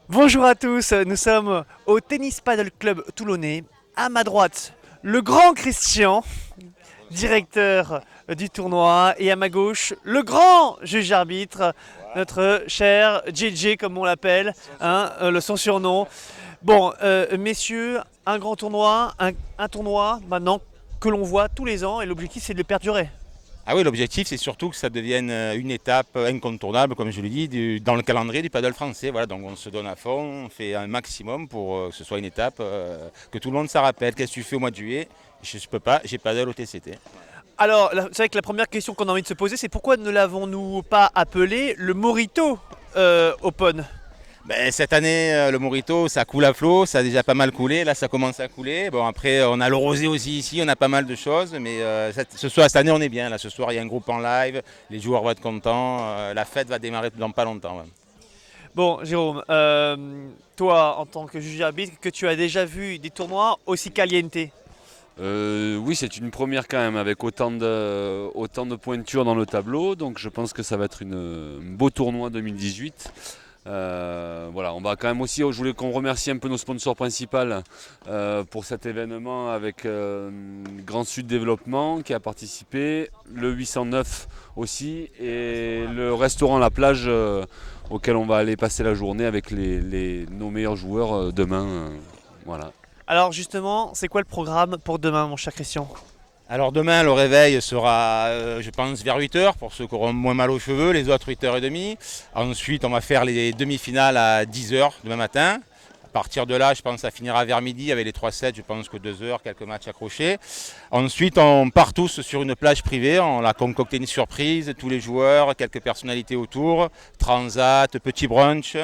Bonjour à tous, nous sommes au Tennis Paddle Club toulonnais. À ma droite, le grand Christian, directeur du tournoi, et à ma gauche, le grand juge arbitre, notre cher JJ comme on l'appelle, hein, son surnom. Bon, messieurs, un grand tournoi, un tournoi maintenant que l'on voit tous les ans et l'objectif c'est de le perdurer. Ah oui, l'objectif c'est surtout que ça devienne une étape incontournable, comme je l'ai dit, dans le calendrier du paddle français. Voilà, donc on se donne à fond, on fait un maximum pour que ce soit une étape que tout le monde s'en rappelle. Qu'est-ce que tu fais au mois de juillet? Je ne peux pas, j'ai paddle au TCT. Alors, c'est vrai que la première question qu'on a envie de se poser, c'est pourquoi ne l'avons-nous pas appelé le Morito Open? Ben, cette année, le Morito, ça coule à flot, ça a déjà pas mal coulé, là ça commence à couler. Bon, après, on a le rosé aussi ici, on a pas mal de choses, mais cette année, on est bien. Là, ce soir, il y a un groupe en live, les joueurs vont être contents, la fête va démarrer dans pas longtemps. Ouais. Bon, Jérôme, toi, en tant que juge arbitre, que tu as déjà vu des tournois aussi caliente? Oui, c'est une première quand même, avec autant de pointures dans le tableau. Donc je pense que ça va être un beau tournoi 2018. Voilà, on va quand même aussi, je voulais qu'on remercie un peu nos sponsors principaux pour cet événement avec Grand Sud Développement qui a participé, le 809 aussi et le restaurant La Plage auquel on va aller passer la journée avec nos meilleurs joueurs demain. Voilà. Alors justement, c'est quoi le programme pour demain, mon cher Christian? Alors demain, le réveil sera, je pense, vers 8h pour ceux qui auront moins mal aux cheveux, les autres 8h30. Ensuite, on va faire les demi-finales à 10h demain matin. À partir de là, je pense que ça finira vers midi avec les 3 sets, je pense que 2 heures, quelques matchs accrochés. Ensuite, on part tous sur une plage privée, on a concocté une surprise, tous les joueurs, quelques personnalités autour, transat, petit brunch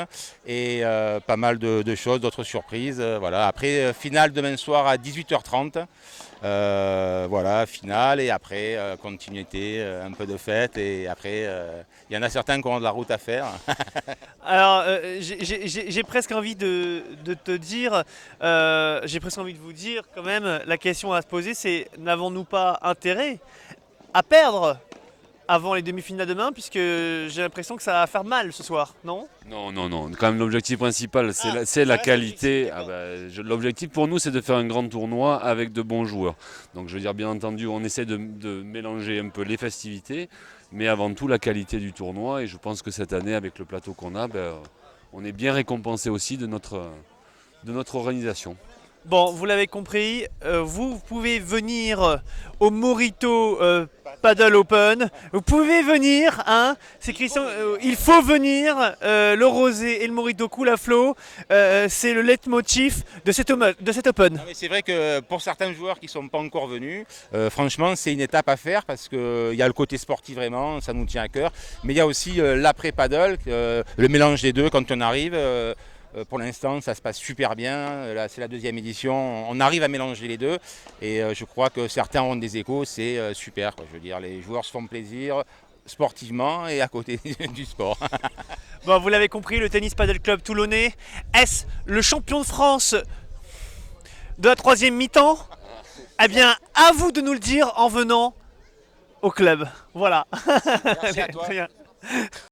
et pas mal de choses, d'autres surprises. Voilà. Après, finale demain soir à 18h30. Voilà, finale et après continuité, un peu de fête et après il y en a certains qui ont de la route à faire. Alors, j'ai presque envie de te dire, j'ai presque envie de vous dire quand même, la question à se poser, c'est n'avons-nous pas intérêt à perdre avant les demi-finales demain, puisque j'ai l'impression que ça va faire mal ce soir, non? Non, non, non. Quand même, l'objectif principal, c'est la qualité. Ah bah, l'objectif pour nous, c'est de faire un grand tournoi avec de bons joueurs. Donc, je veux dire, bien entendu, on essaie de mélanger un peu les festivités, mais avant tout la qualité du tournoi. Et je pense que cette année, avec le plateau qu'on a, ben, on est bien récompensé aussi de notre organisation. Bon, vous l'avez compris, vous pouvez venir au Morito Paddle Open. Vous pouvez venir, hein. C'est Christian, il faut venir. Le rosé et le Morito coule à flot. C'est le leitmotiv de cet Open. Non, mais c'est vrai que pour certains joueurs qui ne sont pas encore venus, franchement c'est une étape à faire parce qu'il y a le côté sportif vraiment, ça nous tient à cœur. Mais il y a aussi l'après-paddle, le mélange des deux quand on arrive. Pour l'instant, ça se passe super bien. Là, c'est la deuxième édition. On arrive à mélanger les deux. Et je crois que certains ont des échos. C'est super, quoi. Je veux dire, les joueurs se font plaisir sportivement et à côté du sport. Bon, vous l'avez compris, le Tennis Paddle Club toulonnais est le champion de France de la troisième mi-temps. Eh bien, à vous de nous le dire en venant au club. Voilà. Merci à toi. Très bien.